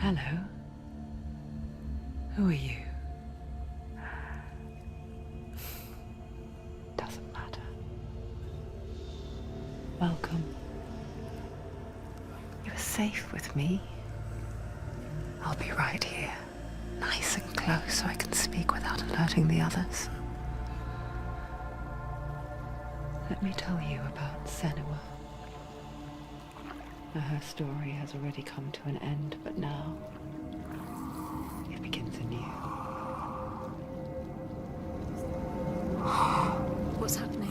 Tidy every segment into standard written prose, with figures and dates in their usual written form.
Hello. Who are you? Doesn't matter. Welcome. You are safe with me. I'll be right here, nice and close so I can speak without alerting the others. Let me tell you about Senua. Her story has already come to an end, but now it begins anew. What's happening?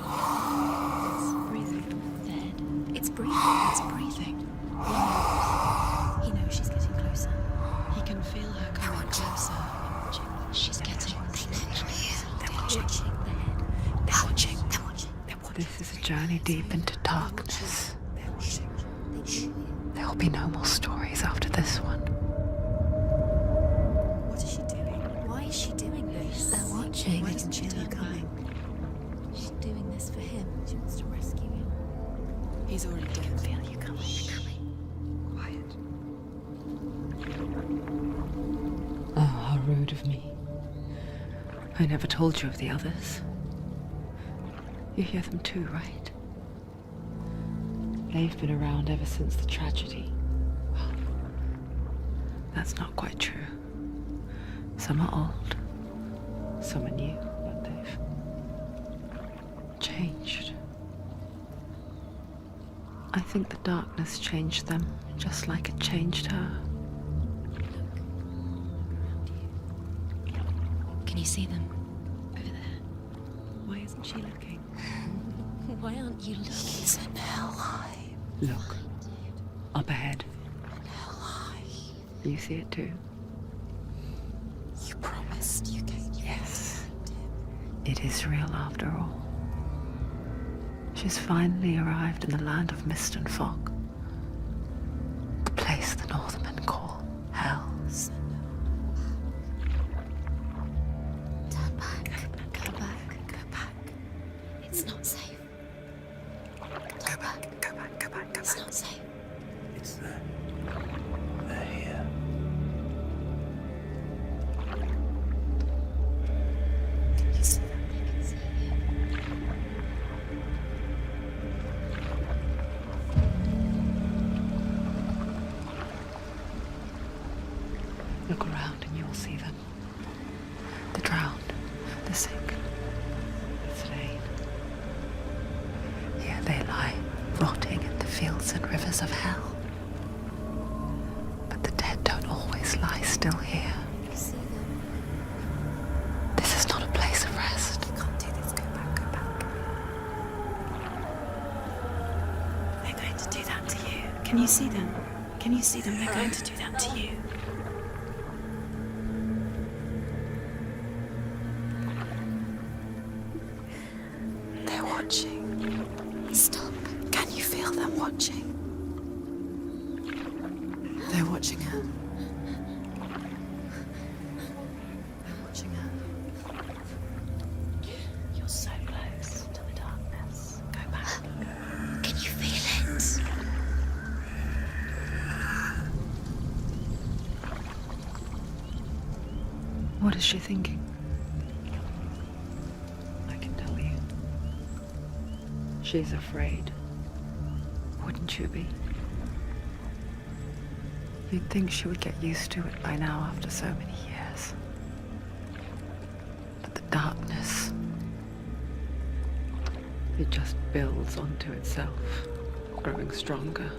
It's breathing. Dead. It's breathing. It's breathing. He knows she's getting closer. He can feel her coming closer. She's getting closer. They're watching. They're watching. They're watching. This is a journey deep into darkness. There will be no more stories after this one. What is she doing? Why is she doing this? They're watching. Why doesn't she turn coming? She's doing this for him. She wants to rescue him. He's already dead. I feel you coming. Quiet. Oh, how rude of me. I never told you of the others. You hear them too, right? They've been around ever since the tragedy. Well, that's not quite true. Some are old, some are new, but they've changed. I think the darkness changed them, just like it changed her. Can you see them? Over there. Why isn't she looking? Why aren't you looking? He's in hell. Look, up ahead. Hell. You see it too? You promised you gave you. Yes. It is real after all. She's finally arrived in the land of mist and fog. The place the Northmen call Hell. Turn back. Go back. Go back. It's not safe. Turn back. Go back. It's not safe. It's there. They're here. You see that? I can see you. Look around and you'll see them. The drowned, the sick, the slain. Here they lie, rotting in the fields and rivers of hell. But the dead don't always lie still here. You see them. This is not a place of rest. You can't do this. Go back. They're going to do that to you. Can you see them? Can you see them? They're going to do that to you. They're watching. Stop. Can you feel them watching? They're watching her. They're watching her. You're so close to the darkness. Go back. Can you feel it? What is she thinking? I can tell you. She's afraid. Wouldn't you be? You'd think she would get used to it by now after so many years. But the darkness, it just builds onto itself, growing stronger,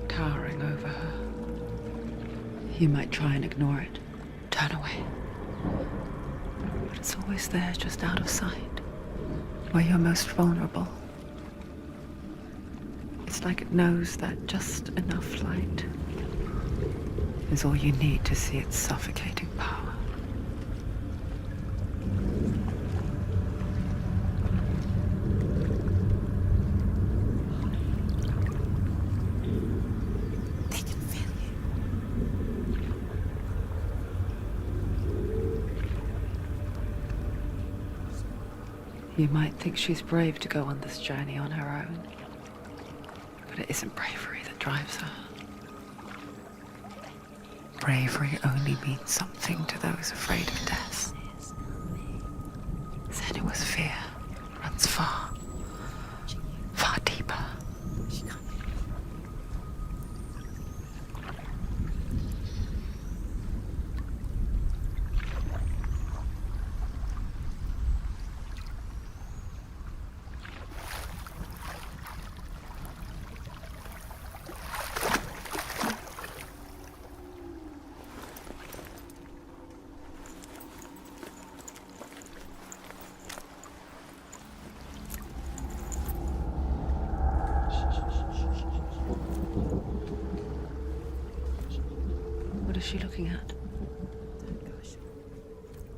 towering over her. You might try and ignore it, turn away. But it's always there, just out of sight, where you're most vulnerable. It's like it knows that just enough light is all you need to see its suffocating power. They can feel you. You might think she's brave to go on this journey on her own, but it isn't bravery that drives her. bravery only means something to those afraid of death. Senua's fear runs far, far deeper. What is she looking at?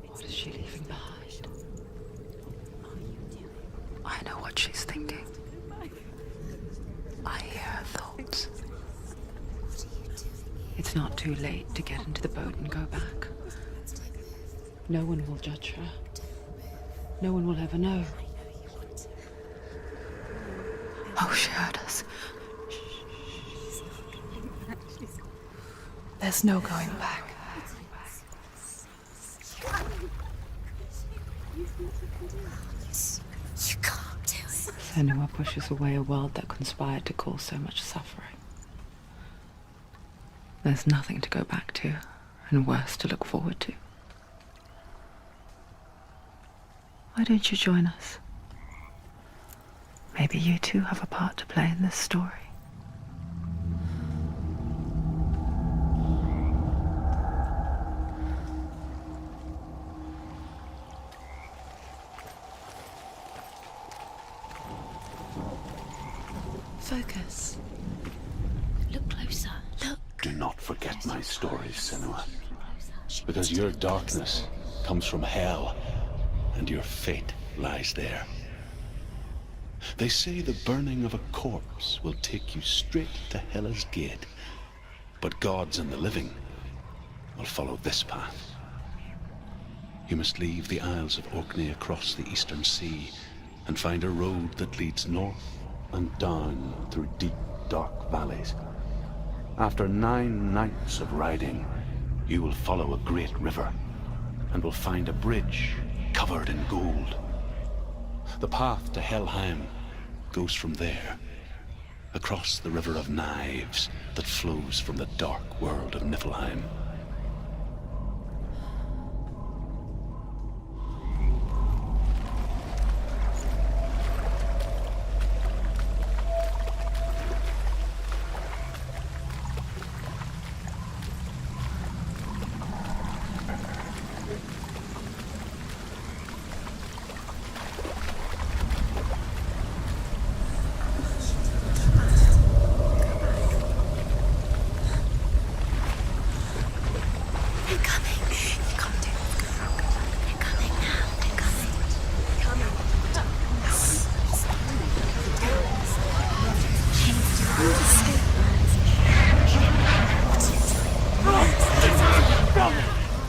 What is she leaving behind? I know what she's thinking. I hear her thoughts. It's not too late to get into the boat and go back. No one will judge her. No one will ever know. Oh, she heard us. There's no going back. You can't do it. Senua pushes away a world that conspired to cause so much suffering. There's nothing to go back to, and worse to look forward to. Why don't you join us? Maybe you too have a part to play in this story. Focus. Look closer. Look. Do not forget my stories, Senua. Because your darkness comes from hell, and your fate lies there. They say the burning of a corpse will take you straight to Hela's gate, but gods and the living will follow this path. You must leave the Isles of Orkney across the eastern sea and find a road that leads north and down through deep, dark valleys. After 9 nights of riding, you will follow a great river and will find a bridge covered in gold. The path to Helheim goes from there, across the River of Knives that flows from the dark world of Niflheim.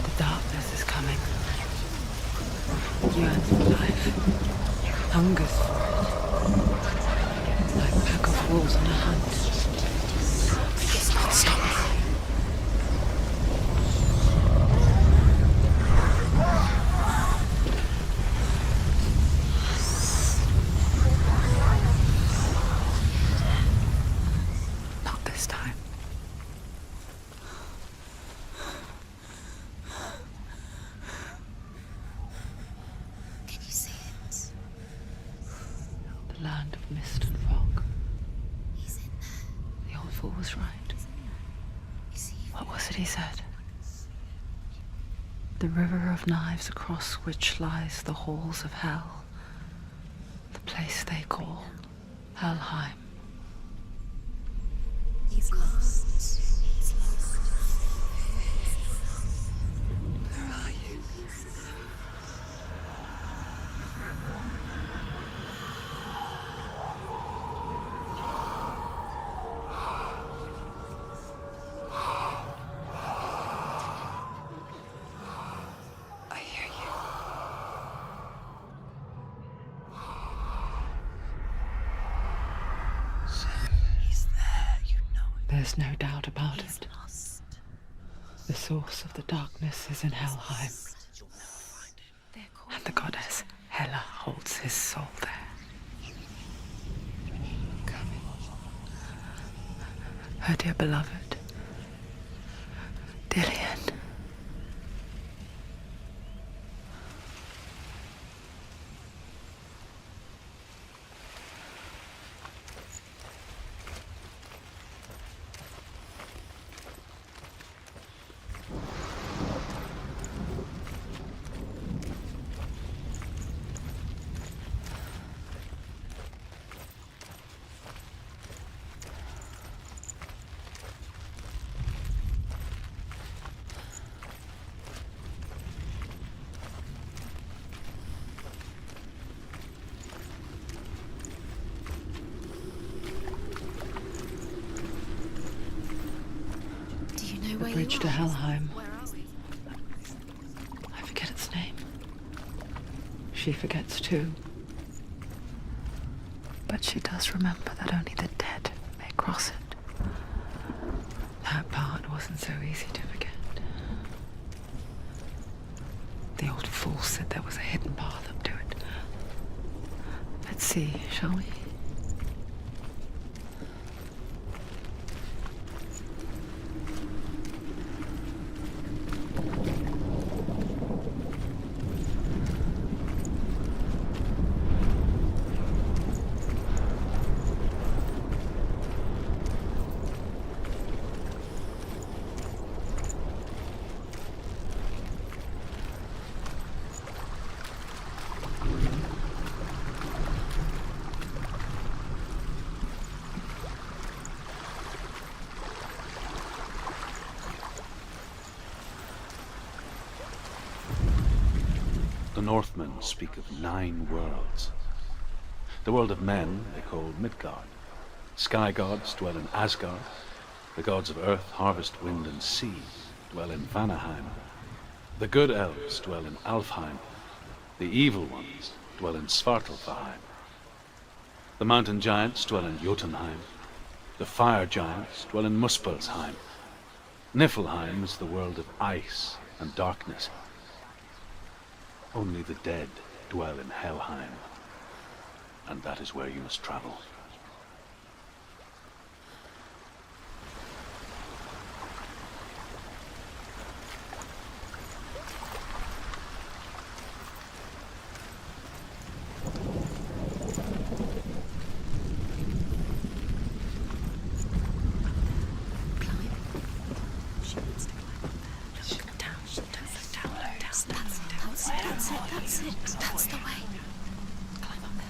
The darkness is coming. Yearns for life. Hungers for it. Like a pack of wolves on a hunt. It's not stopping. Not this time. Can you see it? The land of mist and fog. He's in there. The old fool was right. You see him? What was it he said? The river of knives across which lies the halls of hell. The place they call Helheim. He's lost. He's lost. Where are you? I hear you. He's there, you know it. There's no doubt about He's it. lost. The source of the darkness is in Helheim, and the goddess Hela holds his soul there. Her dear beloved, Dillian. The bridge to Helheim. I forget its name. She forgets too. But she does remember that only the dead may cross it. That part wasn't so easy to forget. The old fool said there was a hidden path up to it. Let's see, shall we? The Northmen speak of 9 worlds. The world of men they call Midgard. Sky gods dwell in Asgard. The gods of earth, harvest, wind, and sea dwell in Vanaheim. The good elves dwell in Alfheim. The evil ones dwell in Svartalfheim. The mountain giants dwell in Jotunheim. The fire giants dwell in Muspelheim. Niflheim is the world of ice and darkness. Only the dead dwell in Helheim, and that is where you must travel. That's the way. Climb up there.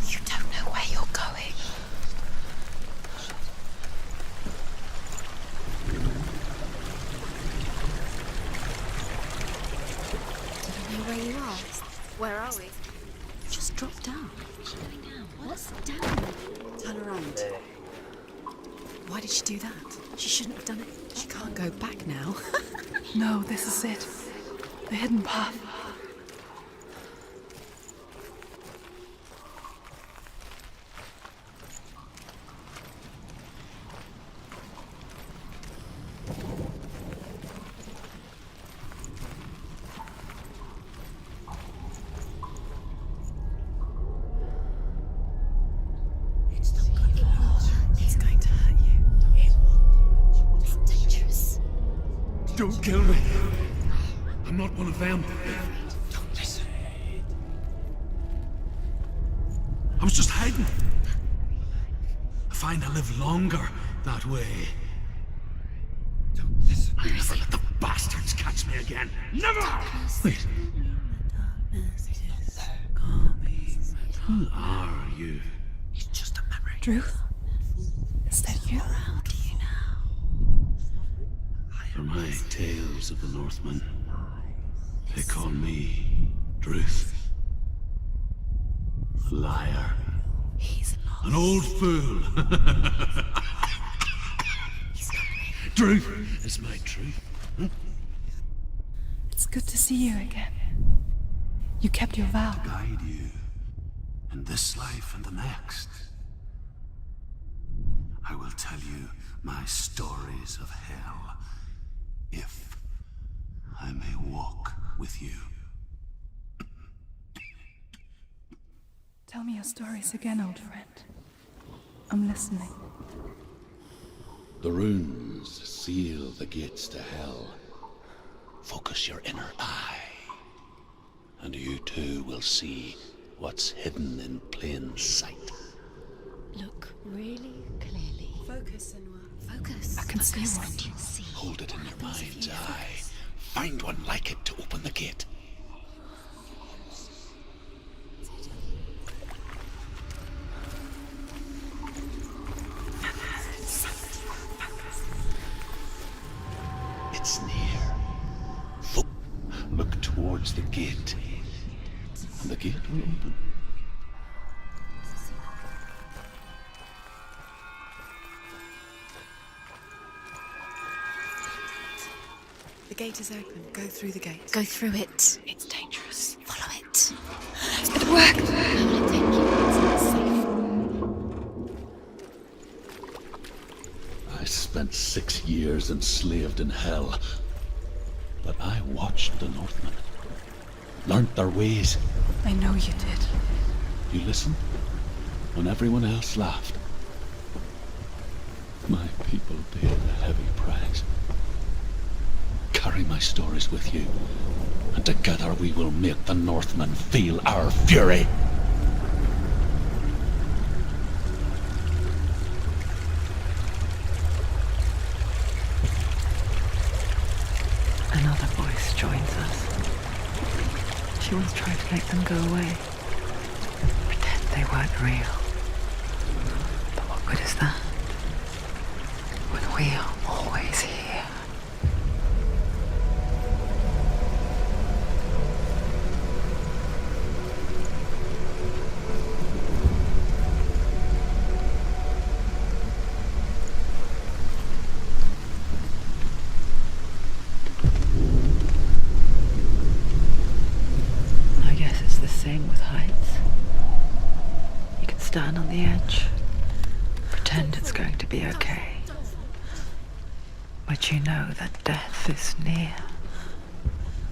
You don't know where you're going. Where you are? Where are we? Just drop down. What's down? Turn around. Why did she do that? She shouldn't have done it. She can't go back now. No, this is it. The hidden path. He's going to hurt you. It's dangerous. Don't kill me. I'm not one of them. Don't listen. I was just hiding. I find I live longer that way. Don't listen. I'll never let the bastards catch me again. Never! Wait. Who are you? It's just a memory. Ruth? Is that you? How do you know? For my tales of the Northmen, they call me Druth. A liar. He's lost. An old fool. He's coming. Truth is my truth. It's good to see you again. You kept your vow. Guide you in this life and the next. I will tell you my stories of hell, if I may walk with you. Tell me your stories again, old friend. I'm listening. The runes seal the gates to hell. Focus your inner eye, and you too will see what's hidden in plain sight. Look really clearly. Focus, Senua. Focus. I can see Focus one. and you'll see. Hold it in your Happens if mind's you eye. focus. Find one like it to open the gate. It's near. Look towards the gate, and the gate will open. The gate is open. Go through the gate. Go through it. It's dangerous. Follow it. It worked! Where will it take you? It's not safe. I spent 6 years enslaved in hell, but I watched the Northmen, learnt their ways. I know you did. You listened when everyone else laughed. My people paid a heavy price. Carry my stories with you, and together we will make the Northmen feel our fury. Another voice joins us. She once tried to make them go away. Pretend they weren't real. But what good is that? When we are always here. I guess it's the same with heights. You can stand on the edge, pretend it's going to be okay. But you know that death is near,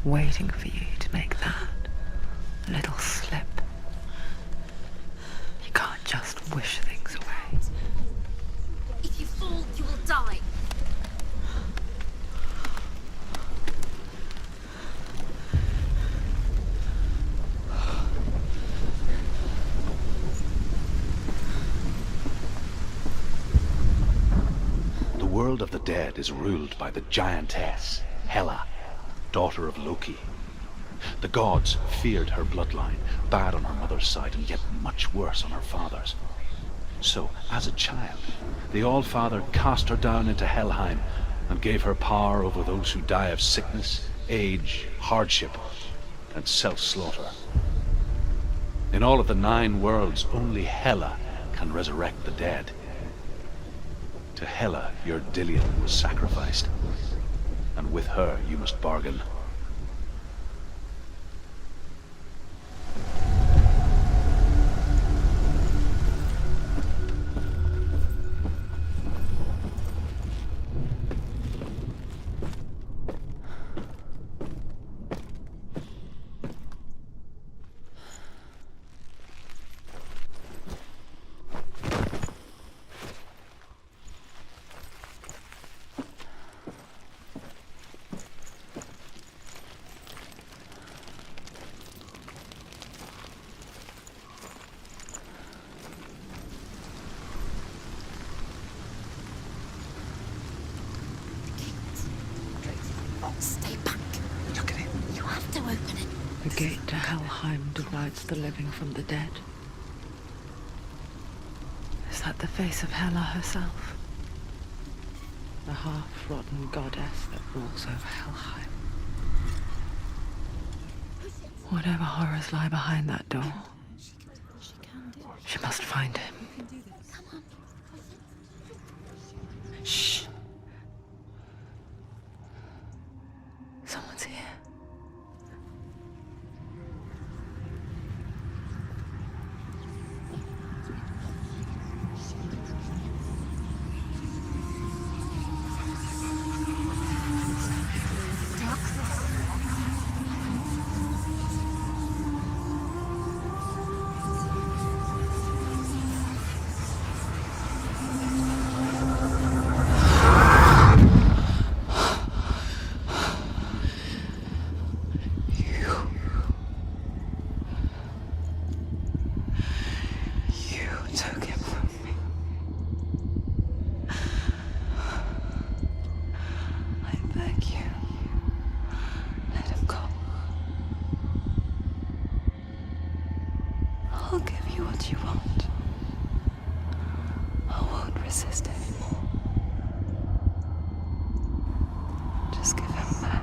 waiting for you to make that little slip. You can't just wish things away. If you fall, you will die. The world of the dead is ruled by the giantess, Hela, daughter of Loki. The gods feared her bloodline, bad on her mother's side and yet much worse on her father's. So, as a child, the All-Father cast her down into Helheim and gave her power over those who die of sickness, age, hardship, and self-slaughter. In all of the 9 worlds, only Hela can resurrect the dead. To Hela, your Dillion was sacrificed, and with her you must bargain. Stay back. Look at it. You have to open it. The gate to Helheim divides the living from the dead. Is that the face of Hela herself? The half-rotten goddess that rules over Helheim. Whatever horrors lie behind that door, she must find him. Shh. I'll give you what you want. I won't resist anymore. Just give him back.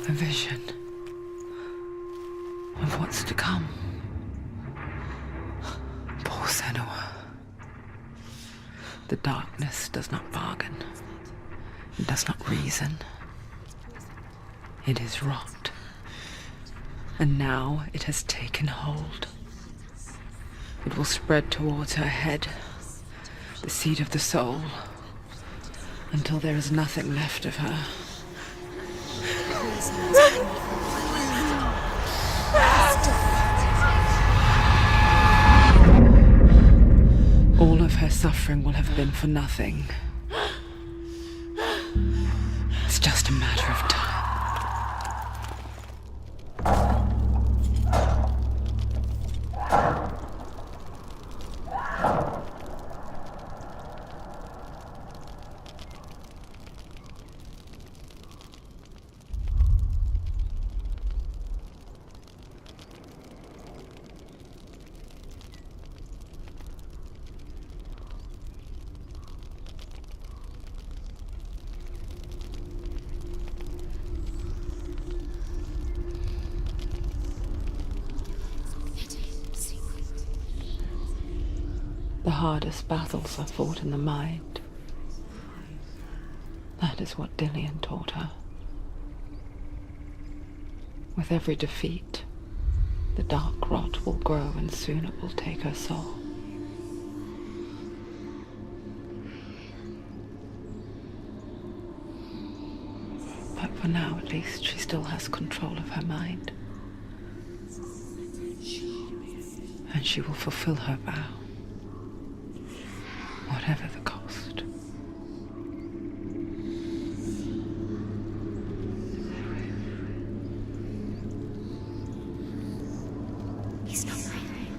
A vision of what's to come. Poor Senua. The darkness does not bargain. It does not reason. It is rot. And now it has taken hold. It will spread towards her head, the seat of the soul, until there is nothing left of her. All of her suffering will have been for nothing. It's just a matter of time. The hardest battles are fought in the mind. That is what Dillian taught her. With every defeat, the dark rot will grow and soon it will take her soul. But for now, at least, she still has control of her mind. And she will fulfill her vow. Whatever the cost. He's not breathing.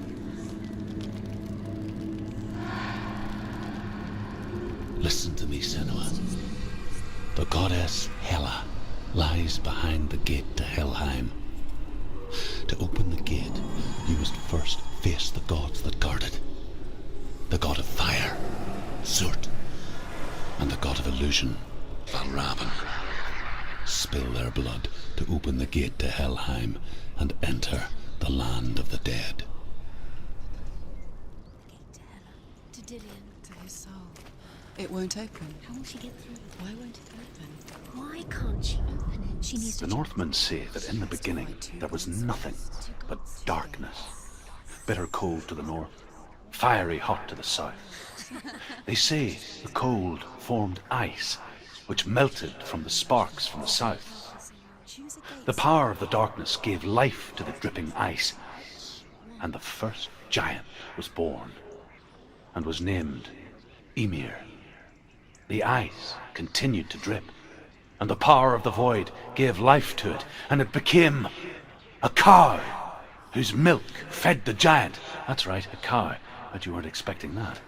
Listen to me, Senua. The goddess Hela lies behind the gate to Helheim. To open the gate, you must first face the gods that guard it. The god of fire, Zurt, and the god of illusion, VRAM. Spill their blood to open the gate to Helheim and enter the land of the dead. To Dillian, to his soul. It won't open. How will she get through? Why won't it open? Why can't she open it? She needs The to Northmen say that in the beginning there was nothing but darkness. Bitter cold to the north, fiery hot to the south. They say the cold formed ice, which melted from the sparks from the south. The power of the darkness gave life to the dripping ice, and the first giant was born, and was named Ymir. The ice continued to drip, and the power of the void gave life to it, and it became a cow, whose milk fed the giant. That's right, a cow. But you weren't expecting that.